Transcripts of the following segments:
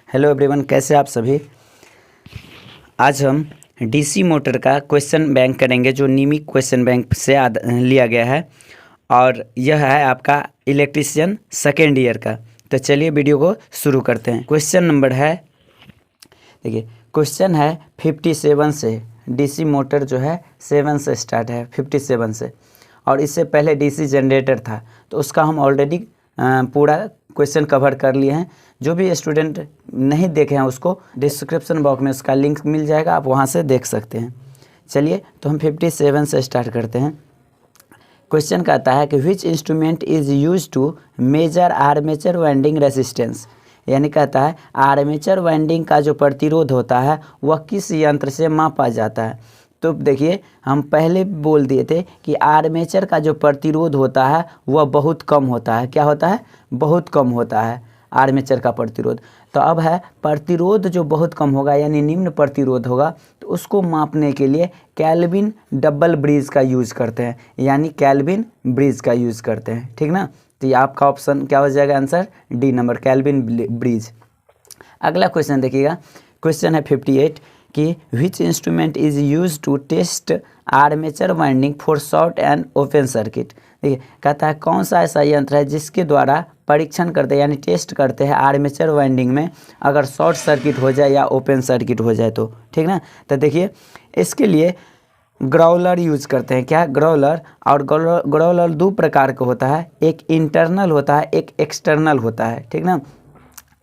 Hello everyone, कैसे आप सभी। आज हम डीसी मोटर का क्वेश्चन बैंक करेंगे जो नीमी क्वेश्चन बैंक से लिया गया है और यह है आपका इलेक्ट्रीशियन सेकेंड ईयर का। तो चलिए वीडियो को शुरू करते हैं। क्वेश्चन नंबर है, देखिए क्वेश्चन है 57 से। डीसी मोटर जो है 7 से स्टार्ट है, 57 से, और इससे पहले डीसी जनरेटर था तो उसका हम ऑलरेडी पूरा क्वेश्चन कवर कर लिए हैं। जो भी स्टूडेंट नहीं देखे हैं उसको डिस्क्रिप्शन बॉक्स में उसका लिंक मिल जाएगा, आप वहां से देख सकते हैं। चलिए तो हम 57 से स्टार्ट करते हैं। क्वेश्चन कहता है कि which instrument is use to measure armature winding resistance, यानी कहता है आर्मेचर वाइंडिंग का जो प्रतिरोध होता है वह किस यंत्र से मापा जाता है। तो देखिए हम पहले बोल दिए थे कि आर्मेचर का जो प्रतिरोध होता है वह बहुत कम होता है। क्या होता है? बहुत कम होता है आर्मेचर का प्रतिरोध। तो अब है प्रतिरोध जो बहुत कम होगा यानी निम्न प्रतिरोध होगा, तो उसको मापने के लिए केल्विन डबल ब्रिज का यूज़ करते हैं, यानी केल्विन ब्रिज का यूज़ करते हैं। ठीक ना, तो ये आपका ऑप्शन क्या हो जाएगा? Answer D number, Kelvin bridge. अगला क्वेश्चन देखिएगा, क्वेश्चन है 58 कि which instrument is use to test armature winding for short and open circuit. देखिए कहता है कौन सा ऐसा यंत्र है जिसके द्वारा परीक्षण करते हैं यानी टेस्ट करते हैं आर्मेचर वाइंडिंग में अगर शॉर्ट सर्किट हो जाए या ओपन सर्किट हो जाए तो। ठीक ना, तो देखिए इसके लिए ग्राउलर यूज करते हैं। क्या? ग्राउलर। और ग्राउलर दो प्रकार का होता है, एक इंटरनल होता है, एक एक्सटर्नल होता है। ठीक ना,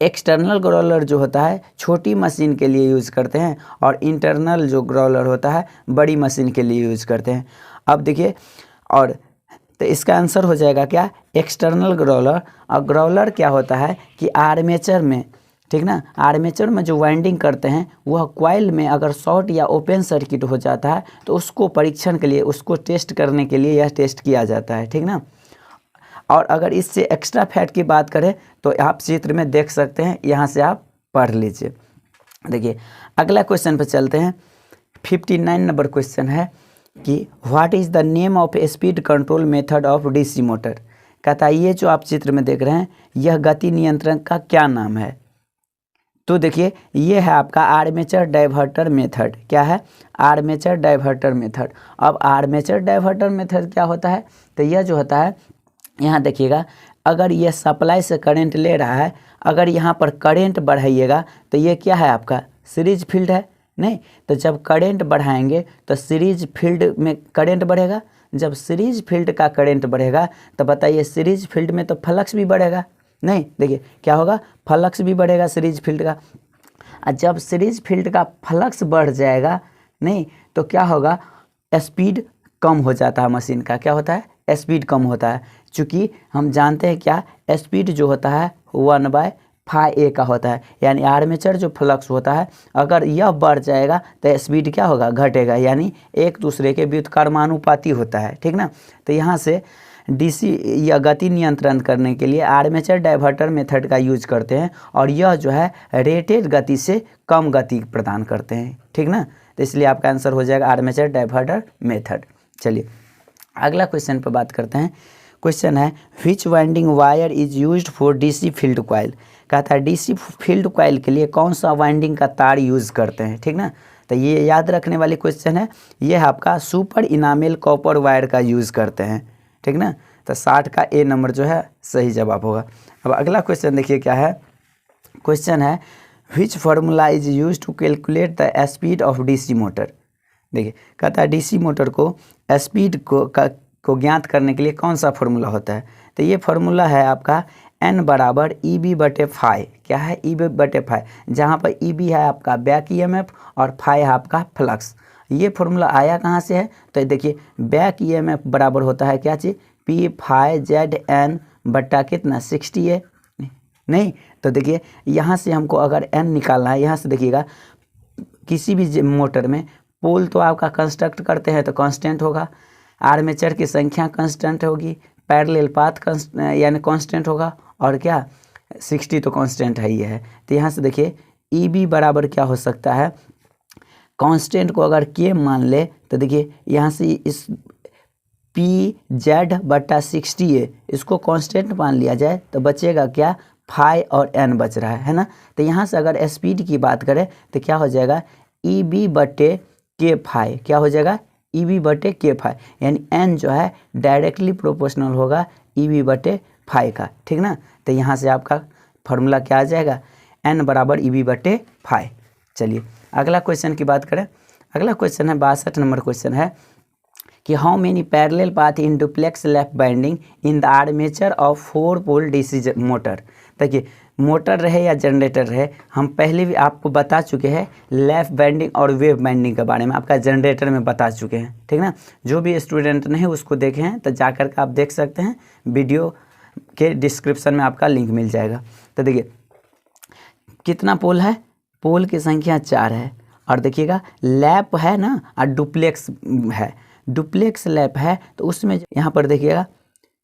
एक्सटर्नल ग्राउलर जो होता है छोटी मशीन के लिए यूज़ करते हैं और इंटरनल जो ग्राउलर होता है बड़ी मशीन के लिए यूज़ करते हैं। अब देखिए, और तो इसका आंसर हो जाएगा क्या? External Growler. और ग्राउलर क्या होता है कि आर्मेचर में, ठीक ना, आर्मेचर में जो वाइंडिंग करते हैं वह कॉइल में अगर शॉर्ट या ओपन सर्किट हो जाता है तो उसको परीक्षण के लिए, उसको टेस्ट करने के लिए यह टेस्ट किया जाता है। ठीक ना, और अगर इससे एक्स्ट्रा फैट की बात करें तो आप चित्र में देख सकते हैं, यहाँ से आप पढ़ लीजिए। देखिए अगला क्वेश्चन पर चलते हैं। 59 नंबर क्वेश्चन है कि what is the name of speed control method of DC motor. कहता है ये जो आप चित्र में देख रहे हैं यह गति नियंत्रण का क्या नाम है। तो देखिए ये है आपका आर्मेचर डाइवर्टर मेथड। क्या है? Armature diverter method. अब आर्मेचर डाइवर्टर मेथड क्या होता है? तो यह जो होता है, यहाँ देखिएगा, अगर ये सप्लाई से करंट ले रहा है, अगर यहाँ पर करंट बढ़ाइएगा तो ये क्या है आपका? सीरीज फील्ड है। नहीं, तो जब करंट बढ़ाएंगे तो सीरीज फील्ड में करंट बढ़ेगा। जब सीरीज फील्ड का करंट बढ़ेगा तो बताइए सीरीज फील्ड में तो फ्लक्स भी बढ़ेगा। नहीं, देखिए क्या होगा? फ्लक्स भी बढ़ेगा सीरीज फील्ड का। और जब सीरीज फील्ड का फ्लक्स बढ़ जाएगा, नहीं तो क्या होगा? स्पीड कम हो जाता है मशीन का। क्या होता है? स्पीड कम होता है। चूँकि हम जानते हैं क्या, स्पीड जो होता है 1/πa का होता है, यानी आर्मेचर जो फ्लक्स होता है अगर यह बढ़ जाएगा तो स्पीड क्या होगा? घटेगा, यानी एक दूसरे के व्युत्क्रमानुपाती होता है। ठीक ना, तो यहाँ से डीसी या गति नियंत्रण करने के लिए आर्मेचर डाइवर्टर मेथड का यूज करते हैं और यह जो है रेटेड गति से कम गति प्रदान करते हैं। ठीक ना, तो इसलिए आपका आंसर हो जाएगा आर्मेचर डाइवर्टर मेथड। चलिए अगला क्वेश्चन पर बात करते हैं। क्वेश्चन है which winding wire is used for DC field coil. कहता है डीसी फील्ड कॉइल के लिए कौन सा वाइंडिंग का तार यूज़ करते हैं। ठीक ना, तो ये याद रखने वाली क्वेश्चन है। ये है आपका सुपर इनामेल कॉपर वायर का यूज़ करते हैं। ठीक ना, तो 60 का ए नंबर जो है सही जवाब होगा। अब अगला क्वेश्चन देखिए क्या है। क्वेश्चन है which formula is use to calculate the speed of DC motor. देखिए कहता है डीसी मोटर को स्पीड को ज्ञात करने के लिए कौन सा फार्मूला होता है। तो ये फार्मूला है आपका N बराबर EB/φ। क्या है? EB/φ, जहाँ पर EB है आपका बैक EMF और φ है आपका फ्लक्स। ये फार्मूला आया कहाँ से है? तो देखिए बैक EMF बराबर होता है क्या चीज़? P/Φ/Zn बट्टा कितना? 60A। नहीं, तो देखिए यहाँ से हमको अगर N निकालना है, यहाँ से देखिएगा किसी भी मोटर में पोल तो आपका कंस्ट्रक्ट करते हैं तो कांस्टेंट होगा, आर्मेचर की संख्या कांस्टेंट होगी, पैरेलल पाथ यानी कांस्टेंट होगा, और क्या 60 तो कांस्टेंट है ही है। तो यहाँ से देखिए EB बराबर क्या हो सकता है? कांस्टेंट को अगर K मान ले तो देखिए यहाँ से इस PZ/60A इसको कांस्टेंट मान लिया जाए तो बचेगा क्या? फाई और एन बच रहा है ना। तो यहाँ से अगर स्पीड की बात करें तो क्या हो जाएगा ई बी बटे के फाई, क्या हो जाएगा ई बी बटे के फाई, यानी एन जो है डायरेक्टली प्रोपोर्शनल होगा ई बी बटे फाई का, ठीक ना। तो यहाँ से आपका फार्मूला क्या आ जाएगा, एन बराबर ई बी बटे फाई। चलिए अगला क्वेश्चन की बात करें। अगला क्वेश्चन है 62 नंबर क्वेश्चन है कि how many parallel path in duplex lap winding in the armature of 4 pole DC motor. देखिए मोटर रहे या जनरेटर रहे, हम पहले भी आपको बता चुके हैं लैप बाइंडिंग और वेव बाइंडिंग के बारे में, आपका जनरेटर में बता चुके हैं, ठीक ना। जो भी स्टूडेंट नहीं उसको देखे हैं तो जा कर के आप देख सकते हैं, वीडियो के डिस्क्रिप्शन में आपका लिंक मिल जाएगा। तो देखिए कितना पोल है, पोल की संख्या 4 है, और देखिएगा लैप है ना और डुप्लेक्स है, डुप्लेक्स लैप है तो उसमें यहाँ पर देखिएगा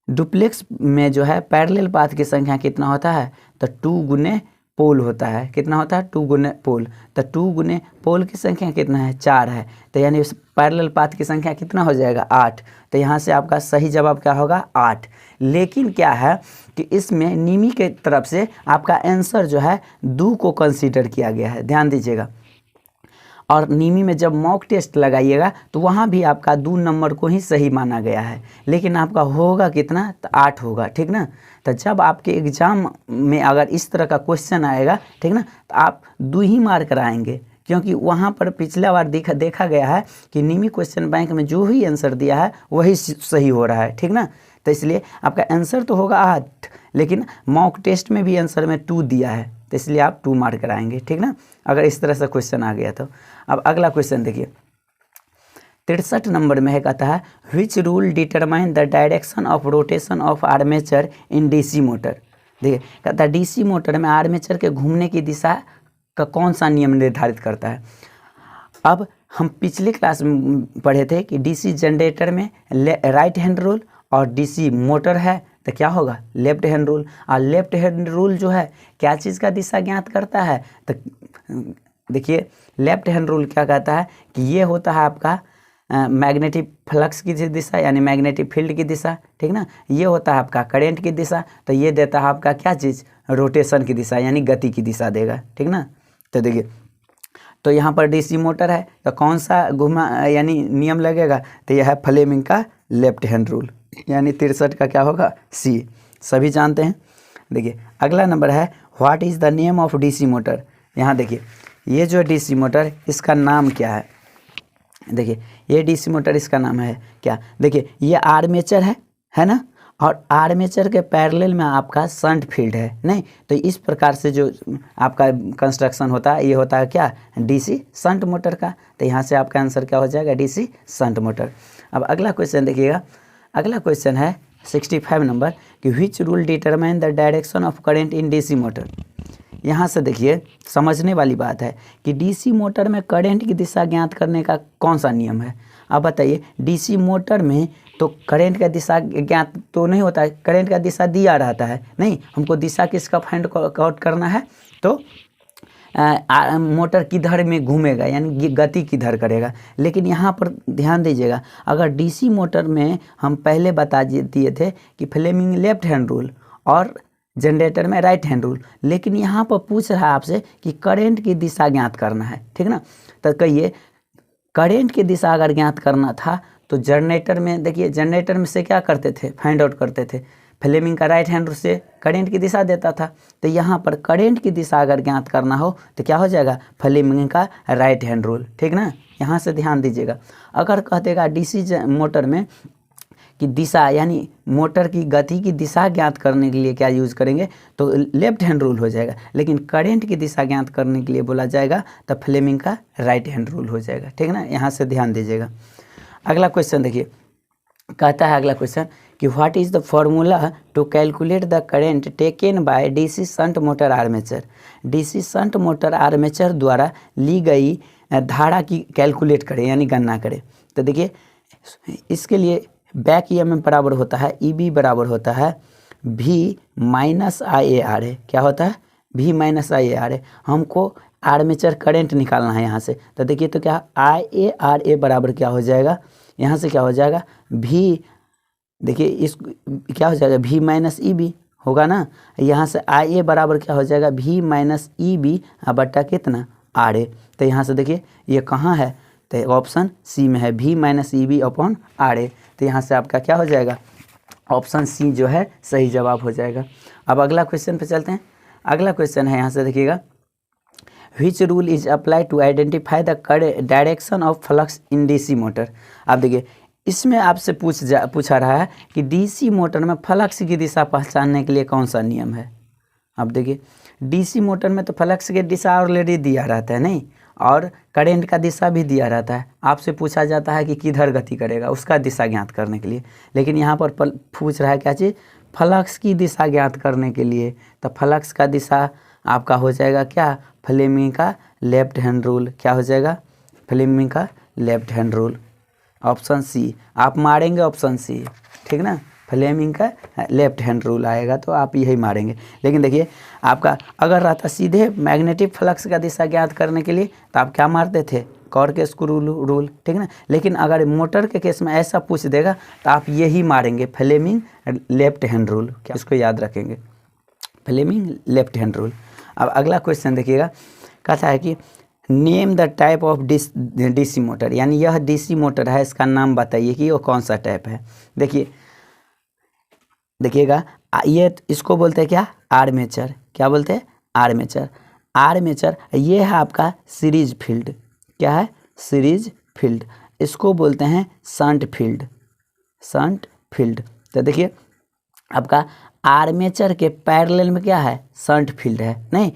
डुप्लेक्स में जो है पैरेलल पाथ की संख्या कितना होता है, तो 2 गुने पोल होता है, कितना होता है 2 गुने पोल, तो 2 गुने पोल की संख्या कितना है 4 है, तो यानी पैरेलल पाथ की संख्या कितना हो जाएगा 8। तो यहाँ से आपका सही जवाब क्या होगा 8। लेकिन क्या है कि इसमें निमी के तरफ से आपका आंसर जो है 2 को कंसीडर किया गया है, ध्यान दीजिएगा। और निमी में जब मॉक टेस्ट लगाइएगा तो वहाँ भी आपका 2 नंबर को ही सही माना गया है, लेकिन आपका होगा कितना, तो 8 होगा, ठीक ना। तो जब आपके एग्ज़ाम में अगर इस तरह का क्वेश्चन आएगा, ठीक ना, तो आप 2 ही मार्क आएंगे, क्योंकि वहाँ पर पिछला बार देखा गया है कि निमी क्वेश्चन बैंक में जो ही आंसर दिया है वही सही हो रहा है, ठीक ना। तो इसलिए आपका आंसर तो होगा 8, लेकिन मॉक टेस्ट में भी आंसर में 2 दिया है, तो इसलिए आप 2 मार्क कराएंगे, ठीक ना, अगर इस तरह से क्वेश्चन आ गया तो। अब अगला क्वेश्चन देखिए 63 नंबर में है, कहता है which rule determine the direction of rotation of armature in DC motor. देखिए कहता है डीसी मोटर में आर्मेचर के घूमने की दिशा का कौन सा नियम निर्धारित करता है। अब हम पिछले क्लास में पढ़े थे कि डीसी जनरेटर में राइट हैंड रूल और डीसी मोटर है तो क्या होगा लेफ्ट हैंड रूल, और लेफ्ट हैंड रूल जो है क्या चीज़ का दिशा ज्ञात करता है, तो देखिए लेफ्ट हैंड रूल क्या कहता है कि ये होता है आपका मैग्नेटिक फ्लक्स की दिशा, यानी मैग्नेटिक फील्ड की दिशा, ठीक ना। ये होता है आपका करंट की दिशा, तो ये देता है आपका क्या चीज़, रोटेशन की दिशा, यानी गति की दिशा देगा, ठीक ना। तो देखिए तो यहाँ पर डीसी मोटर है तो कौन सा घुमा यानी नियम लगेगा, तो यह है फ्लेमिंग का लेफ्ट हैंड रूल, यानी 63 का क्या होगा सी, सभी जानते हैं। देखिए अगला नंबर है what is the name of DC motor. यहाँ देखिए ये जो डीसी मोटर इसका नाम क्या है, देखिए ये डीसी मोटर इसका नाम है क्या, देखिए ये आर्मेचर है ना, और आर्मेचर के पैरेलल में आपका शंट फील्ड है नहीं, तो इस प्रकार से जो आपका कंस्ट्रक्शन होता है ये होता है क्या डीसी शंट मोटर का, तो यहाँ से आपका आंसर क्या हो जाएगा डीसी शंट मोटर। अब अगला क्वेश्चन देखिएगा, अगला क्वेश्चन है 65 नंबर कि which rule determine the direction of current in DC motor. यहाँ से देखिए समझने वाली बात है कि डीसी मोटर में करंट की दिशा ज्ञात करने का कौन सा नियम है। अब बताइए डीसी मोटर में तो करंट का दिशा ज्ञात तो नहीं होता है, करंट का दिशा दिया रहता है, नहीं हमको दिशा किसका फाइंड आउट करना है, तो मोटर किधर में घूमेगा यानी गति किधर करेगा। लेकिन यहाँ पर ध्यान दीजिएगा अगर डीसी मोटर में हम पहले बता दिए थे कि फ्लेमिंग लेफ्ट हैंड रूल और जनरेटर में राइट हैंड रूल, लेकिन यहाँ पर पूछ रहा है आपसे कि करंट की दिशा ज्ञात करना है, ठीक ना। तो कहिए करंट की दिशा अगर ज्ञात करना था तो जनरेटर में देखिए जनरेटर में से क्या करते थे फाइंड आउट करते थे, फ्लेमिंग का राइट हैंड रूल से करंट की दिशा देता था, तो यहाँ पर करंट की दिशा अगर ज्ञात करना हो तो क्या हो जाएगा फ्लेमिंग का राइट हैंड रूल, ठीक ना। यहाँ से ध्यान दीजिएगा अगर कहतेगा डीसी मोटर में कि दिशा यानी मोटर की गति की दिशा ज्ञात करने के लिए क्या यूज़ करेंगे, तो लेफ्ट हैंड रूल हो जाएगा, लेकिन करंट की दिशा ज्ञात करने के लिए बोला जाएगा तो फ्लेमिंग का राइट हैंड रूल हो जाएगा, ठीक ना। यहाँ से ध्यान दीजिएगा। अगला क्वेश्चन देखिए कहता है अगला क्वेश्चन कि what is the formula to calculate the current taken by DC shunt motor armature. DC shunt motor armature द्वारा ली गई धारा की कैलकुलेट करें यानी गणना करें। तो देखिए इसके लिए बैक ईएमएफ बराबर होता है ईबी बराबर होता है भी minus I A R A, क्या होता है भी minus I A R A. हमको आर्मेचर करंट निकालना है यहाँ से, तो देखिए तो क्या आई ए आर ए बराबर क्या हो जाएगा, यहाँ से क्या हो जाएगा भी, देखिए इस क्या हो जाएगा भी माइनस ई बी, होगा ना। यहाँ से आई ए बराबर क्या हो जाएगा, भी माइनस ई बी बट्टा कितना, आर ए। तो यहाँ से देखिए ये कहाँ है, तो ऑप्शन सी में है, भी minus E B upon R A. तो यहाँ से आपका क्या हो जाएगा, ऑप्शन सी जो है सही जवाब हो जाएगा। अब अगला क्वेश्चन पे चलते हैं। अगला क्वेश्चन है, यहाँ से देखिएगा, which rule is apply to identify the direction of flux in DC motor. आप देखिए इसमें आपसे पूछा रहा है कि डीसी मोटर में फ्लक्स की दिशा पहचानने के लिए कौन सा नियम है। अब देखिए डीसी मोटर में तो फ्लक्स की दिशा ऑलरेडी दिया रहता है नहीं, और करंट का दिशा भी दिया रहता है। आपसे पूछा जाता है कि किधर गति करेगा, उसका दिशा ज्ञात करने के लिए। लेकिन यहाँ पर पूछ रहा है क्या चीज़, फ्लक्स की दिशा ज्ञात करने के लिए। तो फ्लक्स का दिशा आपका हो जाएगा क्या, फ्लेमिंग का लेफ्ट हैंड रूल। क्या हो जाएगा, फ्लेमिंग का left hand rule, option C. आप मारेंगे ऑप्शन सी, ठीक ना, फ्लेमिंग का लेफ्ट हैंड रूल आएगा तो आप यही मारेंगे। लेकिन देखिए आपका अगर रहता सीधे मैग्नेटिक फ्लक्स का दिशा ज्ञात करने के लिए तो आप क्या मारते थे, कॉर के स्क्रू रूल, ठीक ना। लेकिन अगर मोटर के केस में ऐसा पूछ देगा तो आप यही मारेंगे, फ्लेमिंग लेफ्ट हैंड रूल। क्या इसको याद रखेंगे, फ्लेमिंग लेफ्ट हैंड रूल। अब अगला क्वेश्चन देखिएगा, कहता है कि name the type of DC motor, यानी यह डीसी मोटर है, इसका नाम बताइए कि वो कौन सा टाइप है। देखिएगा ये इसको बोलते हैं क्या, आर्मेचर। क्या बोलते हैं, आर्मेचर। आर्मेचर ये है आपका सीरीज फील्ड। क्या है, सीरीज फील्ड। इसको बोलते हैं शंट फील्ड, शंट फील्ड। तो देखिए आपका आर्मेचर के पैरेलल में क्या है, शंट फील्ड है नहीं,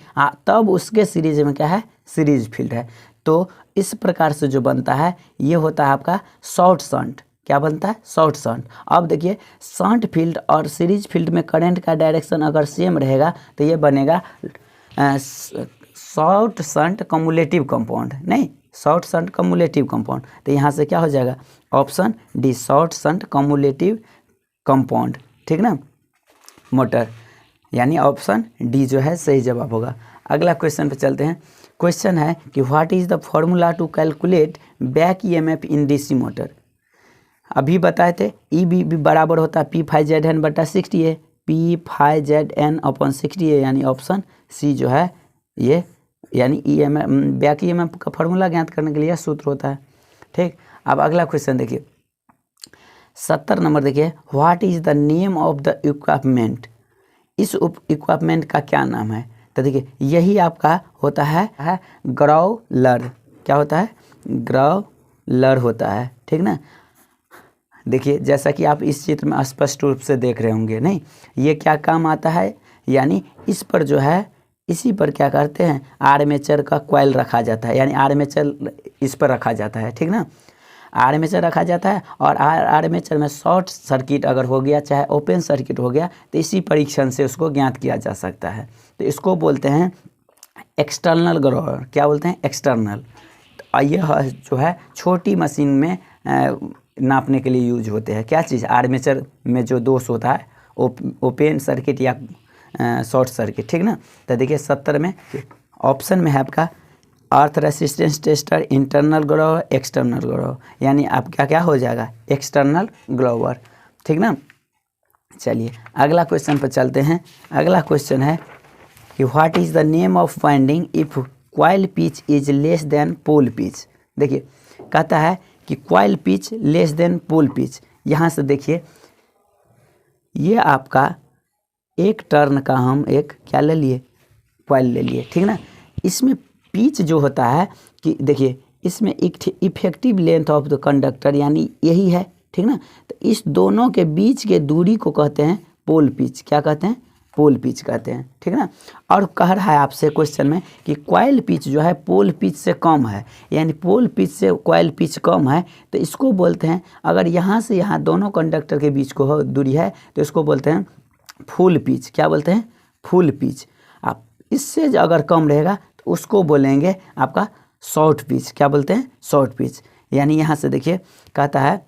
तब उसके सीरीज में क्या है, सीरीज फील्ड है। तो इस प्रकार से जो बनता है ये होता है आपका शॉर्ट शंट। क्या बनता है, शॉर्ट शंट। अब देखिए शंट फील्ड और सीरीज फील्ड में करंट का डायरेक्शन अगर सेम रहेगा तो ये बनेगा शॉर्ट शंट कम्युलेटिव कंपाउंड, नहीं, शॉर्ट शंट कम्युलेटिव कंपाउंड। तो यहाँ से क्या हो जाएगा, option D, short shunt cumulative compound, ठीक ना, मोटर, यानी ऑप्शन डी जो है सही जवाब होगा। अगला क्वेश्चन पे चलते हैं। क्वेश्चन है कि what is the formula to calculate back EMF in DC motor. अभी बताए थे ई बी बराबर होता है P∅ZN बटा 60A, P∅ZN अपॉन 60A, यानी ऑप्शन सी जो है ये, यानी ईएमएफ बैक ईएमएफ का फॉर्मूला ज्ञात करने के लिए सूत्र होता है, ठीक। अब अगला क्वेश्चन देखिए 70 नंबर देखिए, what is the name of the equipment. इस इक्विपमेंट का क्या नाम है। तो देखिए यही आपका होता है ग्राउलर। क्या होता है, ग्राउलर होता है, ठीक ना। देखिए जैसा कि आप इस चित्र में स्पष्ट रूप से देख रहे होंगे, नहीं, ये क्या काम आता है, यानी इस पर जो है, इसी पर क्या करते हैं, आर्मेचर का कॉइल रखा जाता है, यानी आर्मेचर इस पर रखा जाता है, ठीक ना, आर्मेचर रखा जाता है। और आर्मेचर में शॉर्ट सर्किट अगर हो गया, चाहे ओपन सर्किट हो गया, तो इसी परीक्षण से उसको ज्ञात किया जा सकता है। तो इसको बोलते हैं एक्सटर्नल ग्रोवर। क्या बोलते हैं, एक्सटर्नल। तो यह जो है छोटी मशीन में नापने के लिए यूज होते हैं। क्या चीज़, आर्मेचर में जो दोष होता है, ओपन सर्किट या शॉर्ट सर्किट, ठीक ना। तो देखिए 70 में ऑप्शन में है आपका earth resistance tester, internal growler, external growler, यानी आपका क्या हो जाएगा, एक्सटर्नल ग्रोवर, ठीक ना। चलिए अगला क्वेश्चन पर चलते हैं। अगला क्वेश्चन है कि what is the name of winding if coil pitch is less than pole pitch. देखिए कहता है कि coil pitch less than pole pitch. यहाँ से देखिए ये आपका एक टर्न का हम एक क्या ले लिए, कॉइल ले लिए, ठीक ना। इसमें पिच जो होता है कि देखिए इसमें effective length of the conductor, यानी यही है, ठीक ना। तो इस दोनों के बीच के दूरी को कहते हैं पोल पिच। क्या कहते हैं, पोल पिच कहते हैं, ठीक ना। और कह रहा है आपसे क्वेश्चन में कि कॉइल पिच जो है पोल पिच से कम है, यानी पोल पिच से कॉइल पिच कम है, तो इसको बोलते हैं, अगर यहाँ से यहाँ दोनों कंडक्टर के बीच को दूरी है तो इसको बोलते हैं फुल पिच। क्या बोलते हैं, फुल पिच। आप इससे अगर कम रहेगा तो उसको बोलेंगे आपका शॉर्ट पिच। क्या बोलते हैं, शॉर्ट पिच। यानी यहाँ से देखिए कहता है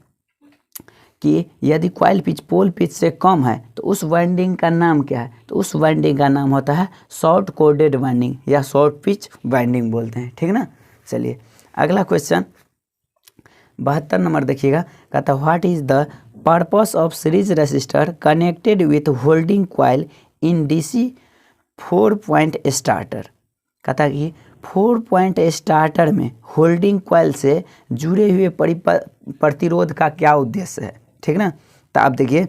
कि यदि कॉइल पिच पोल पिच से कम है तो उस वाइंडिंग का नाम क्या है, तो उस वाइंडिंग का नाम होता है शॉर्ट कोडेड वाइंडिंग या शॉर्ट पिच वाइंडिंग बोलते हैं, ठीक ना। चलिए अगला क्वेश्चन 72 नंबर देखिएगा, कहता है what is the purpose of series resistor connected with holding coil in DC 4 point starter. कहता कि 4 पॉइंट स्टार्टर में होल्डिंग कॉइल से जुड़े हुए प्रतिरोध का क्या उद्देश्य है, ठीक ना। तो आप देखिए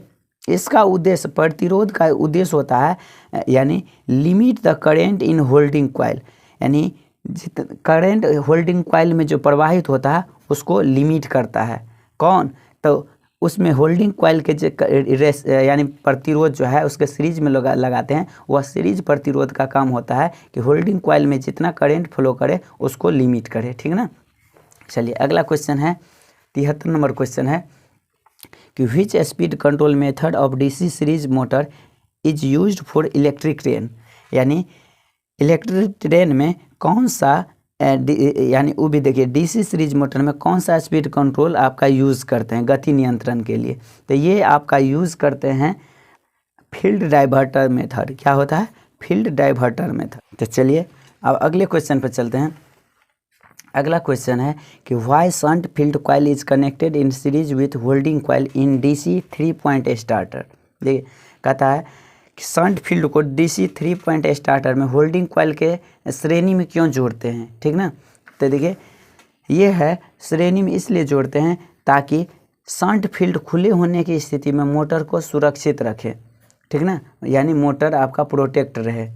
इसका उद्देश्य, प्रतिरोध का उद्देश्य होता है यानी limit the current in holding coil, यानी करंट होल्डिंग कॉइल में जो प्रवाहित होता है उसको लिमिट करता है। कौन? तो उसमें होल्डिंग कॉइल के जो यानी प्रतिरोध जो है उसके सीरीज में लगाते हैं, वह सीरीज प्रतिरोध का काम होता है कि होल्डिंग कॉइल में जितना करंट फ्लो करे उसको लिमिट करे, ठीक ना। चलिए अगला क्वेश्चन है 73 नंबर क्वेश्चन है कि विच speed control method of DC series motor is used for electric train, यानी इलेक्ट्रिक ट्रेन में कौन सा यानी वो भी देखिए डीसी सीरीज मोटर में कौन सा स्पीड कंट्रोल आपका यूज़ करते हैं गति नियंत्रण के लिए। तो ये आपका यूज़ करते हैं फील्ड डाइवर्टर मेथड। क्या होता है? Field diverter method. तो चलिए अब अगले क्वेश्चन पर चलते हैं। अगला क्वेश्चन है कि why shunt field coil is connected in series with holding coil in DC 3 point starter. देखिए कहता है कि शंट फील्ड को डीसी 3 पॉइंट स्टार्टर में होल्डिंग कॉइल के श्रेणी में क्यों जोड़ते हैं, ठीक ना। तो देखिए ये है श्रेणी में इसलिए जोड़ते हैं ताकि शंट फील्ड खुले होने की स्थिति में मोटर को सुरक्षित रखे, ठीक ना, यानी मोटर आपका प्रोटेक्ट रहे।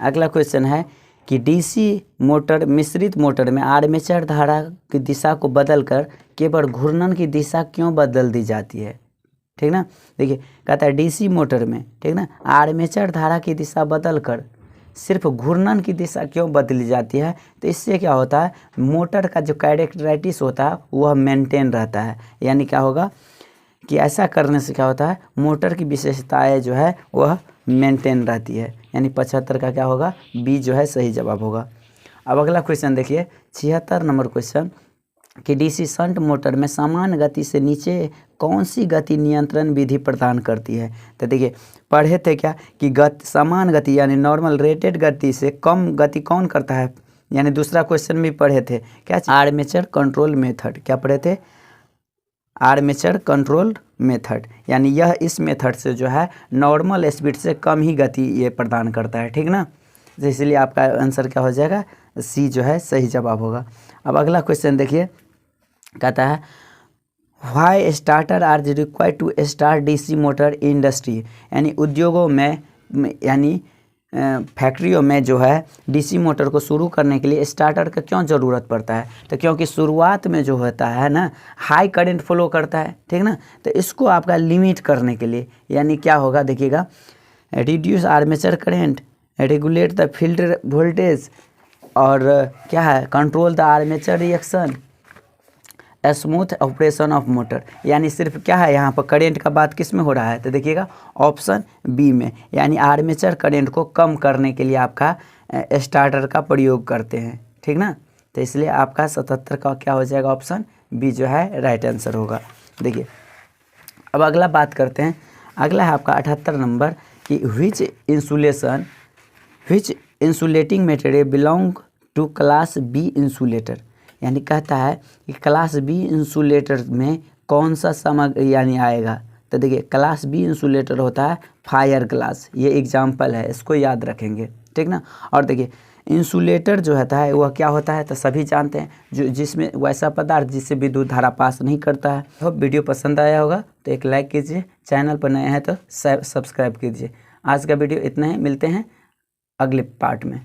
अगला क्वेश्चन है कि डीसी मोटर मिश्रित मोटर में आर्मेचर धारा की दिशा को बदलकर केवल घूर्णन की दिशा क्यों बदल दी जाती है, ठीक ना। देखिए कहता है डीसी मोटर में, ठीक ना, आर्मेचर धारा की दिशा बदलकर सिर्फ घूर्णन की दिशा क्यों बदली जाती है। तो इससे क्या होता है, मोटर का जो कैरेक्टरिस्टिक्स होता है वह मेंटेन रहता है। यानी क्या होगा कि ऐसा करने से क्या होता है, मोटर की विशेषताएं जो है वह मेंटेन रहती है। यानी 75 का क्या होगा, बी जो है सही जवाब होगा। अब अगला क्वेश्चन देखिए 76 नंबर क्वेश्चन कि डीसी शंट मोटर में समान गति से नीचे कौन सी गति नियंत्रण विधि प्रदान करती है। तो देखिए पढ़े थे क्या कि समान गति यानी नॉर्मल रेटेड गति से कम गति कौन करता है, यानी दूसरा क्वेश्चन भी पढ़े थे क्या, आर्मेचर कंट्रोल मेथड। क्या पढ़े थे? आर्मेचर कंट्रोल मेथड, यानी यह इस मेथड से जो है नॉर्मल स्पीड से कम ही गति ये प्रदान करता है, ठीक ना। तो इसलिए आपका आंसर क्या हो जाएगा, सी जो है सही जवाब होगा। अब अगला क्वेश्चन देखिए कहता है why starter are required to start DC motor industry, यानी उद्योगों में यानी फैक्ट्रियों में जो है डीसी मोटर को शुरू करने के लिए स्टार्टर का क्यों ज़रूरत पड़ता है। तो क्योंकि शुरुआत में जो होता है ना हाई करंट फ्लो करता है, ठीक ना। तो इसको आपका लिमिट करने के लिए यानी क्या होगा देखिएगा, reduce armature current, regulate the field voltage और क्या है, control the armature reaction, smooth operation of motor. यानी सिर्फ क्या है यहाँ पर करेंट का बात किस में हो रहा है, तो देखिएगा ऑप्शन बी में, यानी आर्मेचर करंट को कम करने के लिए आपका स्टार्टर का प्रयोग करते हैं, ठीक ना। तो इसलिए आपका 77 का क्या हो जाएगा, ऑप्शन बी जो है राइट आंसर होगा। देखिए अब अगला बात करते हैं। अगला है आपका 78 नंबर कि which insulating material belong to class B insulator, यानी कहता है कि क्लास बी इंसुलेटर में कौन सा सामग्री यानी आएगा। तो देखिए क्लास बी इंसुलेटर होता है फायर ग्लास, ये एग्जाम्पल है, इसको याद रखेंगे, ठीक ना। और देखिए इंसुलेटर जो होता है वह क्या होता है, तो सभी जानते हैं जो जिसमें वैसा पदार्थ जिससे विद्युत धारा पास नहीं करता है। तो वीडियो पसंद आया होगा तो एक लाइक कीजिए, चैनल पर नए हैं तो सब्सक्राइब कीजिए। आज का वीडियो इतना ही, मिलते हैं अगले पार्ट में।